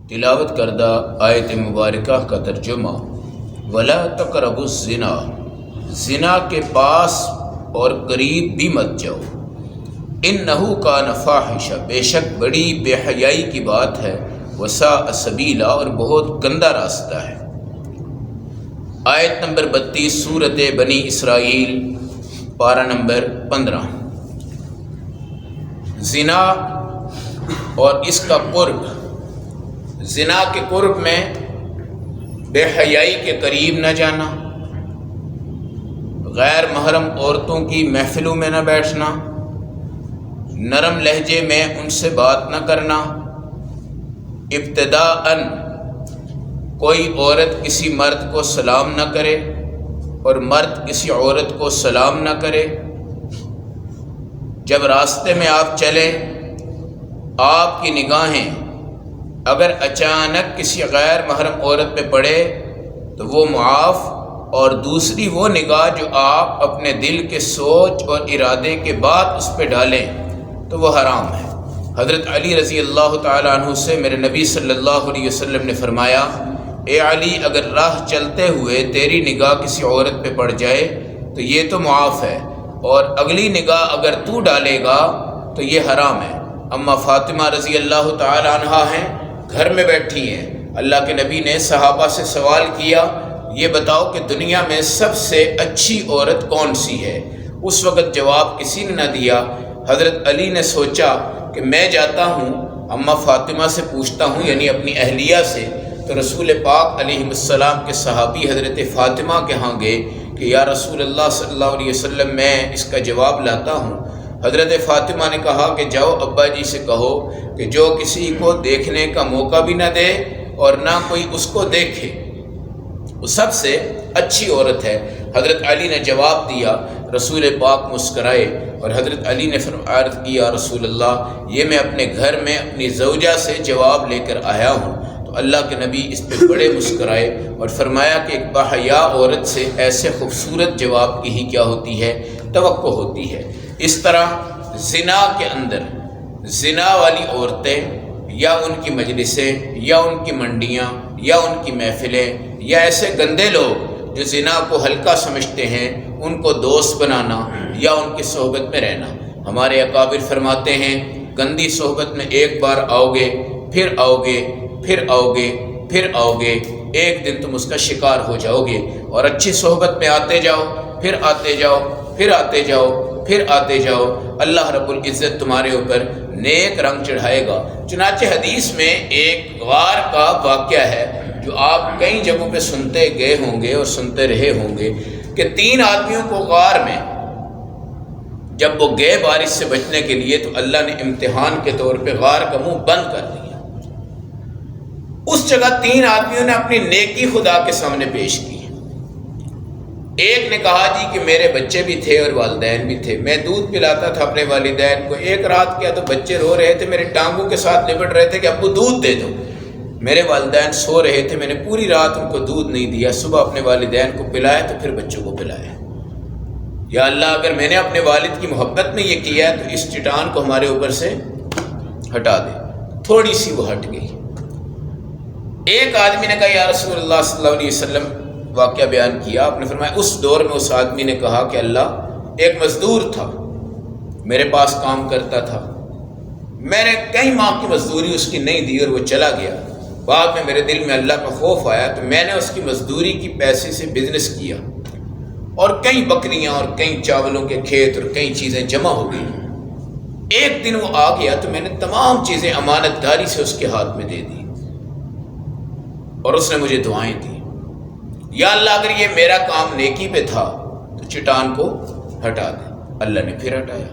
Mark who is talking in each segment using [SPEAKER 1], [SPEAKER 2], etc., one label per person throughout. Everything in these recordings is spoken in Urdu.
[SPEAKER 1] تلاوت کردہ آیت مبارکہ کا ترجمہ: ولا تقربوا الزنا، زنا کے پاس اور قریب بھی مت جاؤ، انہ کان فاحشہ، بے شک بڑی بے حیائی کی بات ہے، وساء سبیلا، اور بہت گندا راستہ ہے۔ آیت نمبر 32 سورۃ بنی اسرائیل، پارہ نمبر 15۔ زنا اور اس کا قرب، زنا کے قرب میں بے حیائی کے قریب نہ جانا، غیر محرم عورتوں کی محفلوں میں نہ بیٹھنا، نرم لہجے میں ان سے بات نہ کرنا، ابتداءً کوئی عورت کسی مرد کو سلام نہ کرے اور مرد کسی عورت کو سلام نہ کرے۔ جب راستے میں آپ چلیں، آپ کی نگاہیں اگر اچانک کسی غیر محرم عورت پہ پڑے تو وہ معاف، اور دوسری وہ نگاہ جو آپ اپنے دل کے سوچ اور ارادے کے بعد اس پہ ڈالیں تو وہ حرام ہے۔ حضرت علی رضی اللہ تعالیٰ عنہ سے میرے نبی صلی اللہ علیہ وسلم نے فرمایا، اے علی، اگر راہ چلتے ہوئے تیری نگاہ کسی عورت پہ پڑ جائے تو یہ تو معاف ہے، اور اگلی نگاہ اگر تو ڈالے گا تو یہ حرام ہے۔ اما فاطمہ رضی اللہ تعالیٰ عنہا ہیں، گھر میں بیٹھی ہیں، اللہ کے نبی نے صحابہ سے سوال کیا، یہ بتاؤ کہ دنیا میں سب سے اچھی عورت کون سی ہے؟ اس وقت جواب کسی نے نہ دیا۔ حضرت علی نے سوچا کہ میں جاتا ہوں اما فاطمہ سے پوچھتا ہوں، یعنی اپنی اہلیہ سے، تو رسول پاک علیہ السلام کے صحابی حضرت فاطمہ کے ہاں گئے کہ یا رسول اللہ صلی اللہ علیہ وسلم، میں اس کا جواب لاتا ہوں۔ حضرت فاطمہ نے کہا کہ جاؤ ابا جی سے کہو کہ جو کسی کو دیکھنے کا موقع بھی نہ دے اور نہ کوئی اس کو دیکھے، وہ سب سے اچھی عورت ہے۔ حضرت علی نے جواب دیا، رسول پاک مسکرائے اور حضرت علی نے عرض کیا، رسول اللہ، یہ میں اپنے گھر میں اپنی زوجہ سے جواب لے کر آیا ہوں۔ تو اللہ کے نبی اس پہ بڑے مسکرائے اور فرمایا کہ ایک باحیا عورت سے ایسے خوبصورت جواب کی ہی کیا ہوتی ہے، توقع ہوتی ہے۔ اس طرح زنا کے اندر زنا والی عورتیں یا ان کی مجلسیں یا ان کی منڈیاں یا ان کی محفلیں یا ایسے گندے لوگ جو زنا کو ہلکا سمجھتے ہیں، ان کو دوست بنانا یا ان کی صحبت میں رہنا۔ ہمارے اکابر فرماتے ہیں، گندی صحبت میں ایک بار آؤ گے، پھر آؤ گے، پھر آؤ گے، پھر آؤ گے، ایک دن تم اس کا شکار ہو جاؤ گے، اور اچھی صحبت میں آتے جاؤ، پھر آتے جاؤ، پھر آتے جاؤ، پھر آتے جاؤ، اللہ رب العزت تمہارے اوپر نیک رنگ چڑھائے گا۔ چنانچہ حدیث میں ایک غار کا واقعہ ہے جو آپ کئی جگہوں پہ سنتے گئے ہوں گے اور سنتے رہے ہوں گے کہ 3 آدمیوں کو غار میں جب وہ گئے بارش سے بچنے کے لیے تو اللہ نے امتحان کے طور پہ غار کا منہ بند کر دیا۔ اس جگہ 3 آدمیوں نے اپنی نیکی خدا کے سامنے پیش کی۔ ایک نے کہا جی کہ میرے بچے بھی تھے اور والدین بھی تھے، میں دودھ پلاتا تھا اپنے والدین کو، ایک رات کیا تو بچے رو رہے تھے، میرے ٹانگوں کے ساتھ لپٹ رہے تھے کہ ابو دودھ دے دو۔ میرے والدین سو رہے تھے، میں نے پوری رات ان کو دودھ نہیں دیا، صبح اپنے والدین کو پلایا تو پھر بچوں کو پلایا۔ یا اللہ، اگر میں نے اپنے والد کی محبت میں یہ کیا ہے تو اس چٹان کو ہمارے اوپر سے ہٹا دے۔ تھوڑی سی وہ ہٹ گئی۔ ایک آدمی نے کہا یا رسول اللہ صلی اللہ علیہ وسلم، واقعہ بیان کیا، آپ نے فرمایا اس دور میں اس آدمی نے کہا کہ اللہ، ایک مزدور تھا، میرے پاس کام کرتا تھا، میں نے کئی ماہ کی مزدوری اس کی نہیں دی اور وہ چلا گیا۔ بعد میں میرے دل میں اللہ کا خوف آیا تو میں نے اس کی مزدوری کی پیسے سے بزنس کیا، اور کئی بکریاں اور کئی چاولوں کے کھیت اور کئی چیزیں جمع ہو گئی۔ ایک دن وہ آ گیا تو میں نے تمام چیزیں امانت داری سے اس کے ہاتھ میں دے دی، اور اس نے مجھے دعائیں دی، یا اللہ اگر یہ میرا کام نیکی پہ تھا تو چٹان کو ہٹا دے۔ اللہ نے پھر ہٹایا۔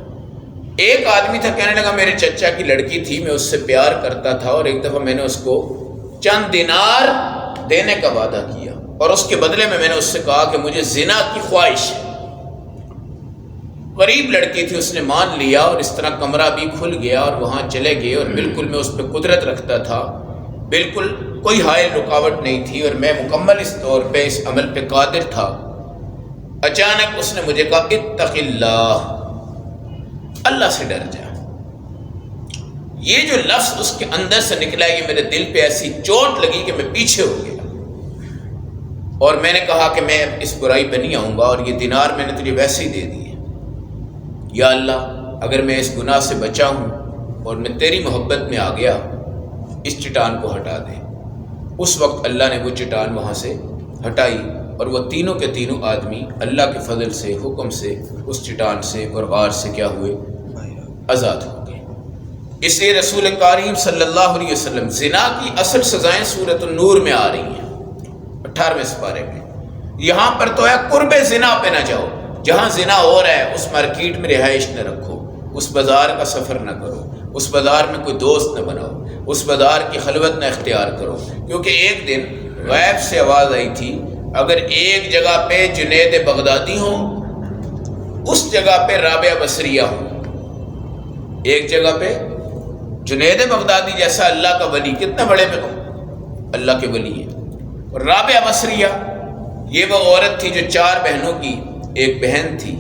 [SPEAKER 1] ایک آدمی تھا، کہنے لگا میرے چچا کی لڑکی تھی، میں اس سے پیار کرتا تھا، اور ایک دفعہ میں نے اس کو چند دینار دینے کا وعدہ کیا، اور اس کے بدلے میں نے اس سے کہا کہ مجھے زنا کی خواہش ہے۔ غریب لڑکی تھی، اس نے مان لیا، اور اس طرح کمرہ بھی کھل گیا اور وہاں چلے گئے، اور بالکل میں اس پہ قدرت رکھتا تھا، بالکل کوئی حائل رکاوٹ نہیں تھی، اور میں مکمل اس طور پہ اس عمل پہ قادر تھا۔ اچانک اس نے مجھے کہا اتق اللہ، اللہ سے ڈر جا۔ یہ جو لفظ اس کے اندر سے نکلا، یہ میرے دل پہ ایسی چوٹ لگی کہ میں پیچھے ہو گیا، اور میں نے کہا کہ میں اس برائی پہ نہیں آؤں گا، اور یہ دینار میں نے تجھے ویسے ہی دے دیے، یا اللہ اگر میں اس گناہ سے بچا ہوں اور میں تیری محبت میں آ گیا، اس چٹان کو ہٹا دے۔ اس وقت اللہ نے وہ چٹان وہاں سے ہٹائی، اور وہ تینوں کے تینوں آدمی اللہ کے فضل سے، حکم سے، اس چٹان سے اور غار سے کیا ہوئے؟ آزاد ہو گئے۔ اس لیے رسول کریم صلی اللہ علیہ وسلم، زنا کی اصل سزائیں سورۃ النور میں آ رہی ہیں 18ویں سپارے میں۔ یہاں پر تو ہے قرب زنا پہ نہ جاؤ، جہاں زنا ہو رہا ہے اس مارکیٹ میں رہائش نہ رکھو، اس بازار کا سفر نہ کرو، اس بازار میں کوئی دوست نہ بناؤ، اس بازار کی خلوت نہ اختیار کرو، کیونکہ ایک دن غیب سے آواز آئی تھی، اگر ایک جگہ پہ جنید بغدادی ہوں، اس جگہ پہ رابعہ بصریہ ہوں، ایک جگہ پہ جنید بغدادی جیسا اللہ کا ولی، کتنے بڑے اللہ کے ولی ہیں، اور رابعہ بصریہ یہ وہ عورت تھی جو 4 بہنوں کی ایک بہن تھی،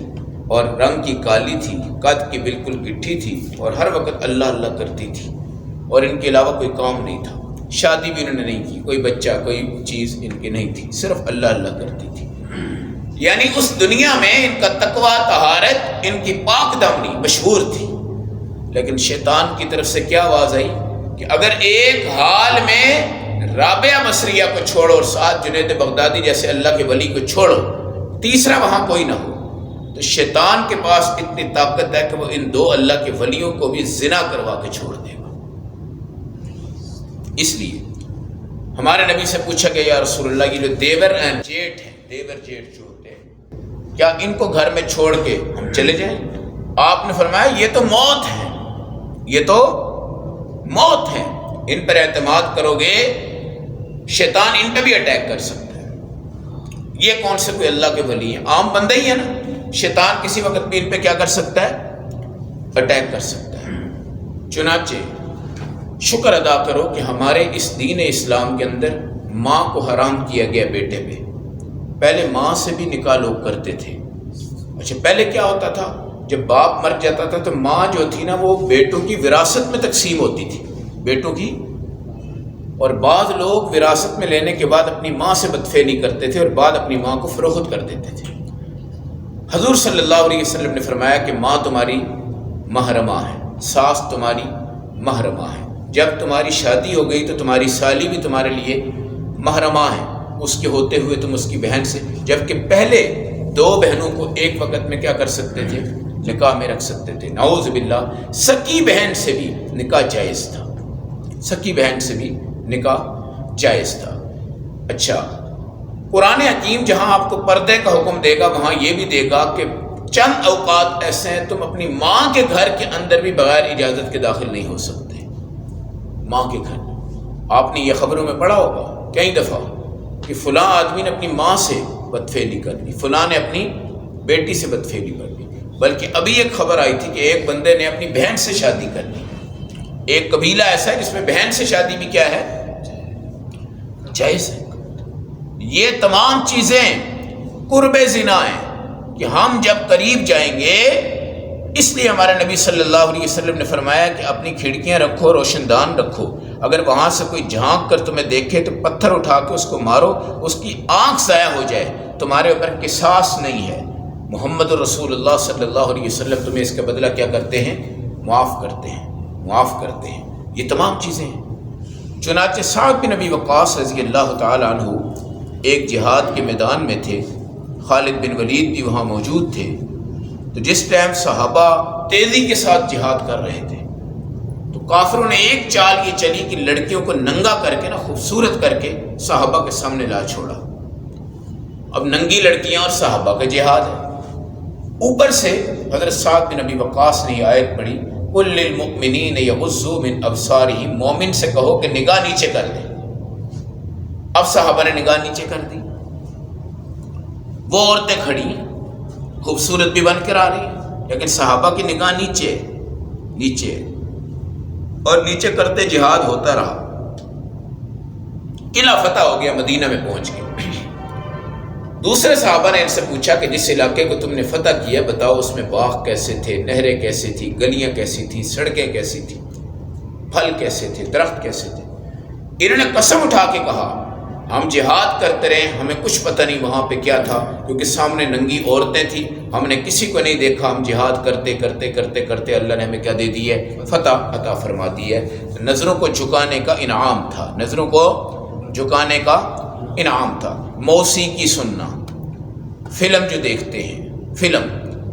[SPEAKER 1] اور رنگ کی کالی تھی، قد کی بالکل گٹھی تھی، اور ہر وقت اللہ اللہ کرتی تھی، اور ان کے علاوہ کوئی کام نہیں تھا، شادی بھی انہوں نے نہیں کی، کوئی بچہ کوئی چیز ان کی نہیں تھی، صرف اللہ اللہ کرتی تھی۔ یعنی اس دنیا میں ان کا تقوی، طہارت، ان کی پاک دامنی مشہور تھی، لیکن شیطان کی طرف سے کیا آواز آئی کہ اگر ایک حال میں رابعہ بصریہ کو چھوڑو اور ساتھ جنید بغدادی جیسے اللہ کے ولی کو چھوڑو، تیسرا وہاں کوئی نہ ہو، تو شیطان کے پاس اتنی طاقت ہے کہ وہ ان 2 اللہ کے ولیوں کو بھی زنا کروا کے چھوڑ دے گا۔ اس لیے ہمارے نبی سے پوچھا گیا، یا رسول اللہ یہ جو دیور جیٹ ہیں، دیور جیٹ جو ہوتے ہیں، کیا ان کو گھر میں چھوڑ کے ہم چلے جائیں؟ آپ نے فرمایا یہ تو موت ہے، یہ تو موت ہے، ان پر اعتماد کرو گے شیطان ان پہ بھی اٹیک کر سکتا ہے۔ یہ کون سے کوئی اللہ کے ولی ہیں؟ عام بندہ ہی ہے نا، شیطان کسی وقت بھی ان پہ کیا کر سکتا ہے؟ اٹیک کر سکتا ہے۔ چنانچہ شکر ادا کرو کہ ہمارے اس دین اسلام کے اندر ماں کو حرام کیا گیا بیٹے پہ۔ پہلے ماں سے بھی نکاح لوگ کرتے تھے۔ اچھا پہلے کیا ہوتا تھا، جب باپ مر جاتا تھا تو ماں جو تھی نا وہ بیٹوں کی وراثت میں تقسیم ہوتی تھی، بیٹوں کی، اور بعض لوگ وراثت میں لینے کے بعد اپنی ماں سے بدفعلی کرتے تھے اور بعد اپنی ماں کو فروخت کر دیتے تھے۔ حضور صلی اللہ علیہ وسلم نے فرمایا کہ ماں تمہاری محرمہ ہے، ساس تمہاری محرمہ ہے، جب تمہاری شادی ہو گئی تو تمہاری سالی بھی تمہارے لیے محرمہ ہے، اس کے ہوتے ہوئے تم اس کی بہن سے، جبکہ پہلے 2 بہنوں کو ایک وقت میں کیا کر سکتے تھے؟ نکاح میں رکھ سکتے تھے۔ نعوذ باللہ، سکی بہن سے بھی نکاح جائز تھا، سکی بہن سے بھی نکاح جائز تھا۔ اچھا قرآن حکیم جہاں آپ کو پردے کا حکم دے گا وہاں یہ بھی دے گا کہ چند اوقات ایسے ہیں تم اپنی ماں کے گھر کے اندر بھی بغیر اجازت کے داخل نہیں ہو سکتے، ماں کے گھر۔ آپ نے یہ خبروں میں پڑھا ہوگا کئی دفعہ کہ فلاں آدمی نے اپنی ماں سے بدفعلی کر لی، فلاں نے اپنی بیٹی سے بدفعلی کر لی، بلکہ ابھی ایک خبر آئی تھی کہ ایک بندے نے اپنی بہن سے شادی کر لی۔ ایک قبیلہ ایسا ہے جس میں بہن سے شادی بھی کیا ہے؟ جائز ہے۔ یہ تمام چیزیں قرب زنا ہیں کہ ہم جب قریب جائیں گے، اس لیے ہمارے نبی صلی اللہ علیہ وسلم نے فرمایا کہ اپنی کھڑکیاں رکھو، روشن دان رکھو، اگر وہاں سے کوئی جھانک کر تمہیں دیکھے تو پتھر اٹھا کے اس کو مارو، اس کی آنکھ ضائع ہو جائے، تمہارے اوپر قصاص نہیں ہے۔ محمد رسول اللہ صلی اللہ علیہ وسلم تمہیں اس کا بدلہ کیا کرتے ہیں؟ معاف کرتے ہیں، معاف کرتے ہیں۔ یہ تمام چیزیں ہیں۔ چنانچہ سعد بن ابی وقاص رضی اللہ تعالیٰ عنہ ایک جہاد کے میدان میں تھے، خالد بن ولید بھی وہاں موجود تھے، تو جس ٹائم صحابہ تیزی کے ساتھ جہاد کر رہے تھے تو کافروں نے ایک چال یہ چلی کہ لڑکیوں کو ننگا کر کے نا خوبصورت کر کے صحابہ کے سامنے لا چھوڑا۔ اب ننگی لڑکیاں اور صحابہ کا جہاد ہے۔ اوپر سے حضرت سعد بن ابی وقاص نے یہ آیت پڑھی، قل للمؤمنین یغضوا من ابصارہم، مومن سے کہو کہ نگاہ نیچے کر لیں۔ اب صحابہ نے نگاہ نیچے کر دی، وہ عورتیں کھڑی ہیں خوبصورت بھی بن کر آ رہی ہیں، لیکن صحابہ کی نگاہ نیچے نیچے، اور نیچے کرتے جہاد ہوتا رہا۔ قلعہ فتح ہو گیا، مدینہ میں پہنچ گئے۔ دوسرے صحابہ نے ان سے پوچھا کہ جس علاقے کو تم نے فتح کیا بتاؤ اس میں باغ کیسے تھے، نہریں کیسی تھی، گلیاں کیسی تھی، سڑکیں کیسی تھی؟ پھل کیسے تھے، درخت کیسے تھے۔ انہوں نے قسم اٹھا کے کہا ہم جہاد کرتے رہے، ہمیں کچھ پتہ نہیں وہاں پہ کیا تھا، کیونکہ سامنے ننگی عورتیں تھیں، ہم نے کسی کو نہیں دیکھا، ہم جہاد کرتے کرتے کرتے کرتے اللہ نے ہمیں کیا دے دی ہے؟ فتح عطا فرما دی ہے۔ نظروں کو جھکانے کا انعام تھا، نظروں کو جھکانے کا انعام تھا۔ موسیقی سننا، فلم جو دیکھتے ہیں، فلم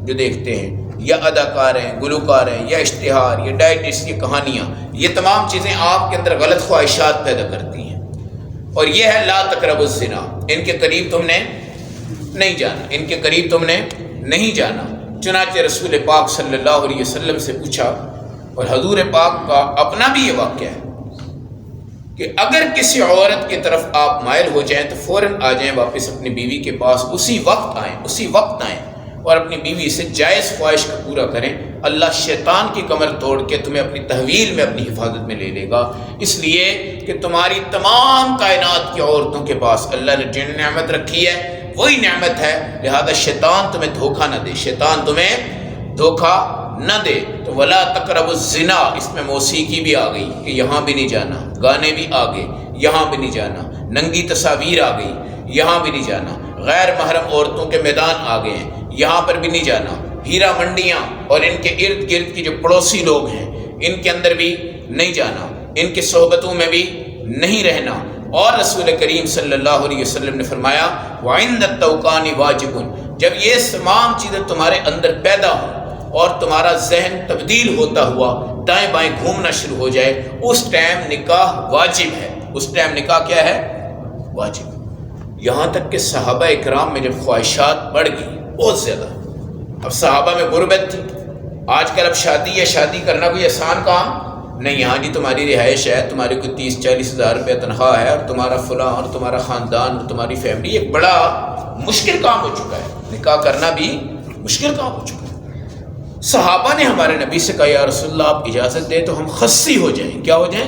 [SPEAKER 1] جو دیکھتے ہیں، یا اداکار ہیں، گلوکار ہیں، یا اشتہار، یا ڈائٹس کی کہانیاں، یہ تمام چیزیں آپ کے اندر غلط خواہشات پیدا کرتی ہیں۔ اور یہ ہے لا تقربوا الزنا، ان کے قریب تم نے نہیں جانا، ان کے قریب تم نے نہیں جانا۔ چنانچہ رسول پاک صلی اللہ علیہ وسلم سے پوچھا، اور حضور پاک کا اپنا بھی یہ واقعہ ہے کہ اگر کسی عورت کی طرف آپ مائل ہو جائیں تو فوراً آ جائیں واپس اپنی بیوی کے پاس، اسی وقت آئیں اور اپنی بیوی سے جائز خواہش کا پورا کریں۔ اللہ شیطان کی کمر توڑ کے تمہیں اپنی تحویل میں، اپنی حفاظت میں لے لے گا، اس لیے کہ تمہاری تمام کائنات کی عورتوں کے پاس اللہ نے جن نعمت رکھی ہے وہی نعمت ہے، لہذا شیطان تمہیں دھوکہ نہ دے، شیطان تمہیں دھوکہ نہ دے۔ تو ولا تقربوا الزنا، اس میں موسیقی بھی آ گئی کہ یہاں بھی نہیں جانا، گانے بھی آ گئے یہاں بھی نہیں جانا، ننگی تصاویر آ گئی یہاں بھی نہیں جانا، غیر محرم عورتوں کے میدان آ گئے ہیں یہاں پر بھی نہیں جانا، ہیرا منڈیاں اور ان کے ارد گرد کی جو پڑوسی لوگ ہیں ان کے اندر بھی نہیں جانا، ان کی صحبتوں میں بھی نہیں رہنا۔ اور رسول کریم صلی اللہ علیہ وسلم نے فرمایا وعند التوقان واجب، جب یہ تمام چیزیں تمہارے اندر پیدا ہوں اور تمہارا ذہن تبدیل ہوتا ہوا دائیں بائیں گھومنا شروع ہو جائے، اس ٹائم نکاح واجب ہے، اس ٹائم نکاح کیا ہے؟ واجب۔ یہاں تک کہ صحابہ اکرام میں جب خواہشات بڑھ گئی بہت زیادہ، اب صحابہ میں غربت تھی، آج کل اب شادی کرنا کوئی آسان کام نہیں، ہاں جی تمہاری رہائش ہے، تمہاری کوئی 30-40 ہزار روپے تنخواہ ہے، اور تمہارا فلاں اور تمہارا خاندان اور تمہاری فیملی، ایک بڑا مشکل کام ہو چکا ہے، نکاح کرنا بھی مشکل کام ہو چکا ہے۔ صحابہ نے ہمارے نبی سے کہا یا رسول اللہ آپ اجازت دیں تو ہم خصی ہو جائیں۔ کیا ہو جائیں؟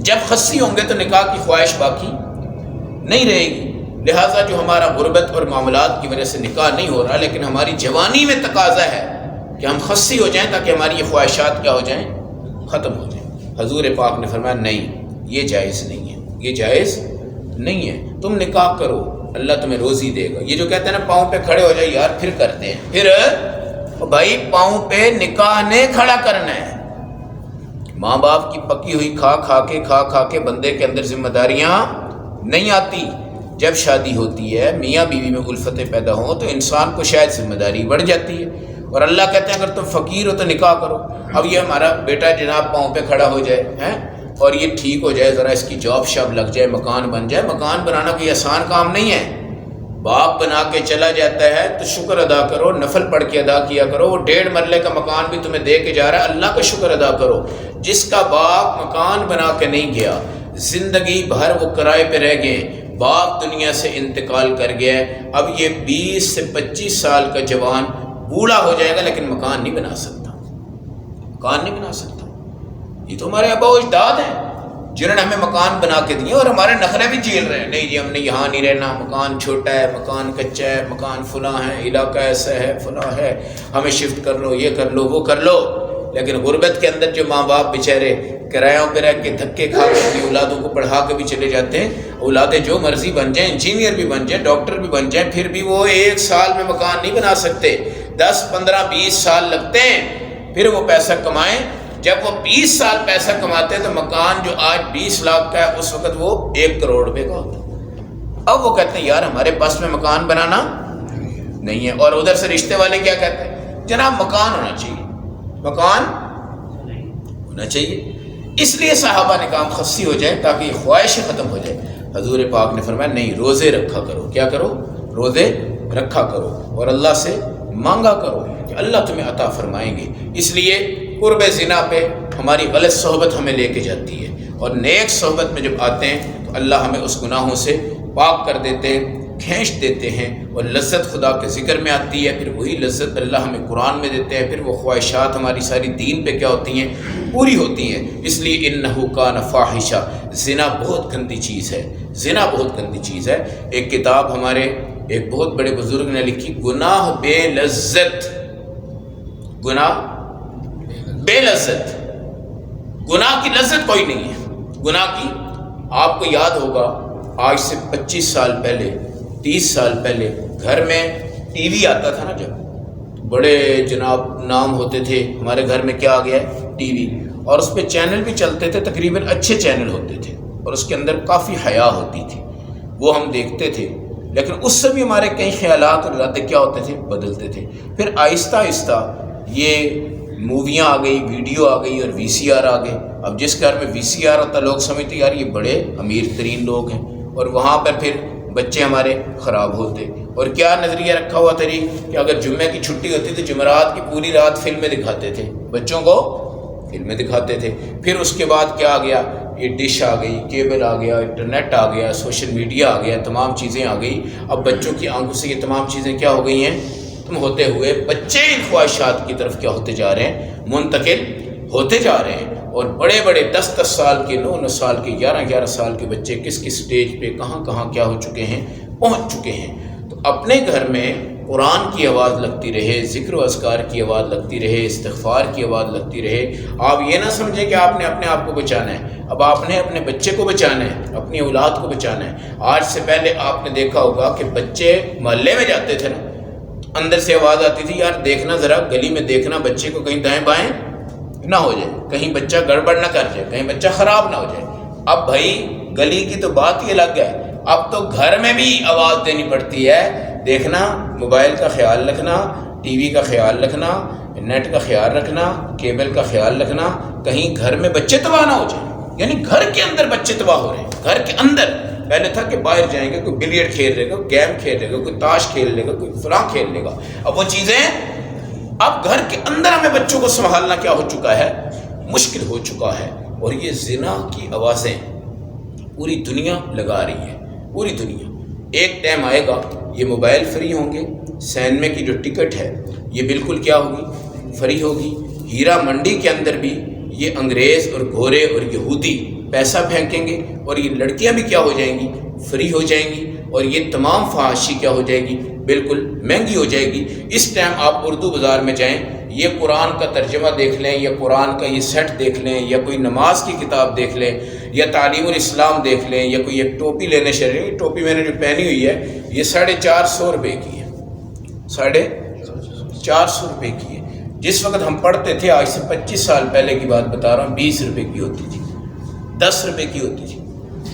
[SPEAKER 1] جب خصی ہوں گے تو نکاح کی خواہش باقی نہیں رہے گی، لہٰذا جو ہمارا غربت اور معاملات کی وجہ سے نکاح نہیں ہو رہا، لیکن ہماری جوانی میں تقاضا ہے کہ ہم خصی ہو جائیں تاکہ ہماری یہ خواہشات کیا ہو جائیں؟ ختم ہو جائیں۔ حضور پاک نے فرمایا نہیں، یہ جائز نہیں ہے، یہ جائز نہیں ہے، تم نکاح کرو اللہ تمہیں روزی دے گا۔ یہ جو کہتے ہیں نا پاؤں پہ کھڑے ہو جائے، یار پھر کرتے ہیں، پھر بھائی پاؤں پہ نکاح نے کھڑا کرنا ہے۔ ماں باپ کی پکی ہوئی کھا کے بندے کے اندر ذمہ داریاں نہیں آتی۔ جب شادی ہوتی ہے میاں بیوی میں الفتیں پیدا ہوں تو انسان کو شاید ذمہ داری بڑھ جاتی ہے، اور اللہ کہتے ہیں اگر تم فقیر ہو تو نکاح کرو۔ اب یہ ہمارا بیٹا جناب پاؤں پہ کھڑا ہو جائے ہیں اور یہ ٹھیک ہو جائے، ذرا اس کی جاب شاب لگ جائے، مکان بن جائے، مکان بنانا کوئی آسان کام نہیں ہے۔ باپ بنا کے چلا جاتا ہے تو شکر ادا کرو، نفل پڑھ کے ادا کیا کرو، وہ 1.5 مرلے کا مکان بھی تمہیں دے کے جا رہا ہے، اللہ کا شکر ادا کرو۔ جس کا باپ مکان بنا کے نہیں گیا، زندگی بھر وہ کرائے پہ رہ گئے، باپ دنیا سے انتقال کر گیا ہے، اب یہ 20 سے 25 سال کا جوان بوڑھا ہو جائے گا لیکن مکان نہیں بنا سکتا، مکان نہیں بنا سکتا۔ یہ تو ہمارے آبا و اجداد ہیں جنہوں نے ہمیں مکان بنا کے دیے اور ہمارے نخرے بھی جھیل رہے ہیں، نہیں جی ہم نے یہاں نہیں رہنا، مکان چھوٹا ہے، مکان کچا ہے، مکان فلاں ہے، علاقہ ایسا ہے، فلاں ہے، ہمیں شفٹ کر لو، یہ کر لو، وہ کر لو۔ لیکن غربت کے اندر جو ماں باپ بیچارے کرایوں پہ رہ کے دھکے کھا کے اپنی اولادوں کو پڑھا کے بھی چلے جاتے ہیں، اولادیں جو مرضی بن جائیں، انجینئر بھی بن جائیں، ڈاکٹر بھی بن جائیں، پھر بھی وہ 1 سال میں مکان نہیں بنا سکتے، 10 15 20 سال لگتے ہیں پھر وہ پیسہ کمائیں۔ جب وہ 20 سال پیسہ کماتے ہیں تو مکان جو آج 20 لاکھ کا ہے اس وقت وہ 1 کروڑ روپے کا ہوتا ہے۔ اب وہ کہتے ہیں یار ہمارے پاس میں مکان بنانا نہیں ہے، اور ادھر سے رشتے والے کیا کہتے ہیں؟ جناب مکان ہونا چاہیے، مکان ہونا چاہیے۔ اس لیے صحابہ نے کہا خصی ہو جائے تاکہ یہ خواہش ختم ہو جائے۔ حضور پاک نے فرمایا نہیں، روزے رکھا کرو۔ کیا کرو؟ روزے رکھا کرو اور اللہ سے مانگا کرو کہ اللہ تمہیں عطا فرمائیں گے۔ اس لیے قرب زنا پہ ہماری غلط صحبت ہمیں لے کے جاتی ہے، اور نیک صحبت میں جب آتے ہیں تو اللہ ہمیں اس گناہوں سے پاک کر دیتے ہیں، کھینچ دیتے ہیں، اور لذت خدا کے ذکر میں آتی ہے، پھر وہی لذت اللہ ہمیں قرآن میں دیتے ہیں، پھر وہ خواہشات ہماری ساری دین پہ کیا ہوتی ہیں؟ پوری ہوتی ہیں۔ اس لیے انہ کان فاحشہ، زنا بہت گندی چیز ہے، زنا بہت گندی چیز ہے۔ ایک کتاب ہمارے ایک بہت بڑے بزرگ نے لکھی، گناہ بے لذت، گناہ بے لذت، گناہ کی لذت کوئی نہیں ہے گناہ کی. آپ کو یاد ہوگا آج سے 25 سال پہلے 30 سال پہلے گھر میں ٹی وی آتا تھا نا، جب بڑے جناب نام ہوتے تھے. ہمارے گھر میں کیا آ گیا ہے؟ T V. اور اس پہ چینل بھی چلتے تھے، تقریباً اچھے چینل ہوتے تھے اور اس کے اندر کافی حیا ہوتی تھی، وہ ہم دیکھتے تھے. لیکن اس سے بھی ہمارے کئی خیالات اور ارادے کیا ہوتے تھے؟ بدلتے تھے. پھر آہستہ آہستہ یہ موویاں آ گئی، ویڈیو آ گئی اور وی سی آر آ گئے. اب جس گھر میں وی سی آر آتا لوگ سمجھتے یار یہ بڑے امیر ترین لوگ ہیں، اور وہاں پر پھر بچے ہمارے خراب ہوتے. اور کیا نظریہ رکھا ہوا تھا کہ اگر جمعہ کی چھٹی ہوتی تو جمعرات کی پوری رات فلمیں دکھاتے تھے، بچوں کو فلمیں دکھاتے تھے. پھر اس کے بعد کیا آ گیا؟ یہ ڈش آ گئی، کیبل آ گیا، انٹرنیٹ آ گیا، سوشل میڈیا آ گیا، تمام چیزیں آ گئی. اب بچوں کی آنکھوں سے یہ تمام چیزیں کیا ہو گئی ہیں؟ تم ہوتے ہوئے بچے ان خواہشات کی طرف کیا ہوتے جا رہے ہیں؟ منتقل ہوتے جا رہے ہیں. اور بڑے بڑے 10 سال کے، 9 سال کے، 11 سال کے بچے کس کس سٹیج پہ کہاں کہاں کیا ہو چکے ہیں؟ پہنچ چکے ہیں. تو اپنے گھر میں قرآن کی آواز لگتی رہے، ذکر و اذکار کی آواز لگتی رہے، استغفار کی آواز لگتی رہے. آپ یہ نہ سمجھیں کہ آپ نے اپنے آپ کو بچانا ہے، اب آپ نے اپنے بچے کو بچانا ہے، اپنی اولاد کو بچانا ہے. آج سے پہلے آپ نے دیکھا ہوگا کہ بچے محلے میں جاتے تھے نا، اندر سے آواز آتی تھی یار دیکھنا ذرا، گلی میں دیکھنا بچے کو کہیں دائیں بائیں نہ ہو جائے، کہیں بچہ گڑبڑ نہ کر جائے، کہیں بچہ خراب نہ ہو جائے. اب بھائی گلی کی تو بات ہی الگ ہے، اب تو گھر میں بھی آواز دینی پڑتی ہے. دیکھنا، موبائل کا خیال رکھنا، ٹی وی کا خیال رکھنا، نیٹ کا خیال رکھنا، کیبل کا خیال رکھنا، کہیں گھر میں بچے تباہ نہ ہو جائیں. یعنی گھر کے اندر بچے تباہ ہو رہے ہیں، گھر کے اندر. پہلے تھا کہ باہر جائیں گے، کوئی بلیئرڈ کھیل لے گا، کوئی گیم کھیل لے گا، کوئی تاش کھیل لے گا، کوئی فلاں کھیل لے گا. اب وہ چیزیں اب گھر کے اندر ہمیں بچوں کو سنبھالنا کیا ہو چکا ہے؟ مشکل ہو چکا ہے. اور یہ زنا کی آوازیں پوری دنیا لگا رہی ہے، پوری دنیا. ایک ٹائم آئے گا یہ موبائل فری ہوں گے، سینما کی جو ٹکٹ ہے یہ بالکل کیا ہوگی؟ فری ہوگی. ہیرا منڈی کے اندر بھی یہ انگریز اور گھورے اور یہودی پیسہ پھینکیں گے اور یہ لڑکیاں بھی کیا ہو جائیں گی؟ فری ہو جائیں گی. اور یہ تمام فحاشی کیا ہو جائے گی؟ بالکل مہنگی ہو جائے گی. اس ٹائم آپ اردو بازار میں جائیں، یہ قرآن کا ترجمہ دیکھ لیں، یا قرآن کا یہ سیٹ دیکھ لیں، یا کوئی نماز کی کتاب دیکھ لیں، یا تعلیم الاسلام دیکھ لیں، یا کوئی ایک ٹوپی لینے شرعی. ٹوپی میں نے جو پہنی ہوئی ہے یہ 450 روپے کی ہے، 450 روپے کی ہے. جس وقت ہم پڑھتے تھے، آج سے 25 سال پہلے کی بات بتا رہا ہوں، 20 روپے کی ہوتی تھی، 10 روپے کی ہوتی تھی،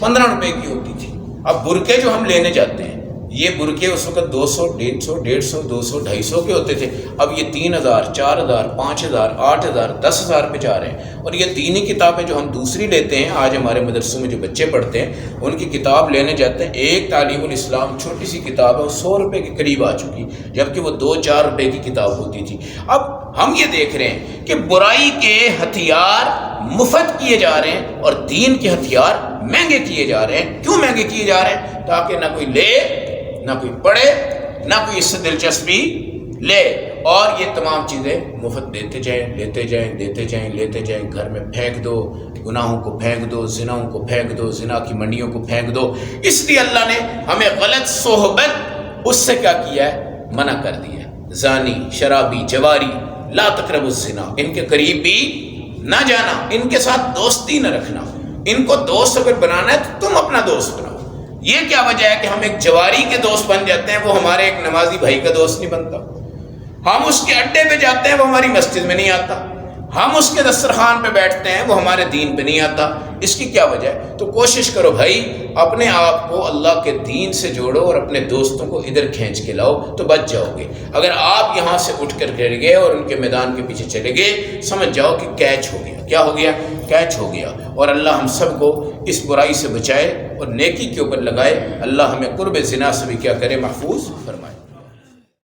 [SPEAKER 1] 15 روپے کی ہوتی تھی. اب برقعے جو ہم لینے جاتے ہیں، یہ برقعے اس وقت 200، 150، 200، 250 کے ہوتے تھے. اب یہ 3000، 4000، 5000، 8000، 10000 پہ جا رہے ہیں. اور یہ دینی کتابیں جو ہم دوسری لیتے ہیں، آج ہمارے مدرسوں میں جو بچے پڑھتے ہیں ان کی کتاب لینے جاتے ہیں، ایک تعلیم الاسلام چھوٹی سی کتاب ہے، وہ 100 روپے کے قریب آ چکی، جبکہ وہ 2-4 روپے کی کتاب ہوتی تھی. اب ہم یہ دیکھ رہے ہیں کہ برائی کے ہتھیار مفت کیے جا رہے ہیں اور دین کے ہتھیار مہنگے کیے جا رہے ہیں. کیوں مہنگے کیے جا رہے ہیں؟ تاکہ نہ کوئی لے، نہ کوئی پڑھے، نہ کوئی اس سے دلچسپی لے. اور یہ تمام چیزیں مفت دیتے جائیں، لیتے جائیں، دیتے جائیں، لیتے جائیں. گھر میں پھینک دو، گناہوں کو پھینک دو، زناؤں کو پھینک دو، زنا کی منڈیوں کو پھینک دو. اس لیے اللہ نے ہمیں غلط صحبت اس سے کیا کیا ہے؟ منع کر دیا ہے. زانی، شرابی، جواری، لا تقربوا الزنا، ان کے قریب بھی نہ جانا، ان کے ساتھ دوستی نہ رکھنا. ان کو دوست اگر بنانا ہے تو تم اپنا دوست بناؤ. یہ کیا وجہ ہے کہ ہم ایک جواری کے دوست بن جاتے ہیں، وہ ہمارے ایک نمازی بھائی کا دوست نہیں بنتا. ہم اس کے اڈے پہ جاتے ہیں، وہ ہماری مسجد میں نہیں آتا. ہم اس کے دسترخوان پہ بیٹھتے ہیں، وہ ہمارے دین پہ نہیں آتا. اس کی کیا وجہ ہے؟ تو کوشش کرو بھائی، اپنے آپ کو اللہ کے دین سے جوڑو اور اپنے دوستوں کو ادھر کھینچ کے لاؤ تو بچ جاؤ گے. اگر آپ یہاں سے اٹھ کر گر گئے اور ان کے میدان کے پیچھے چلے گئے، سمجھ جاؤ کہ کیچ ہو گیا. کیا ہو گیا؟ کیچ ہو گیا. اور اللہ ہم سب کو اس برائی سے بچائے اور نیکی کے اوپر لگائے. اللہ ہمیں قرب زنا سے بھی کیا کرے؟ محفوظ فرمائے.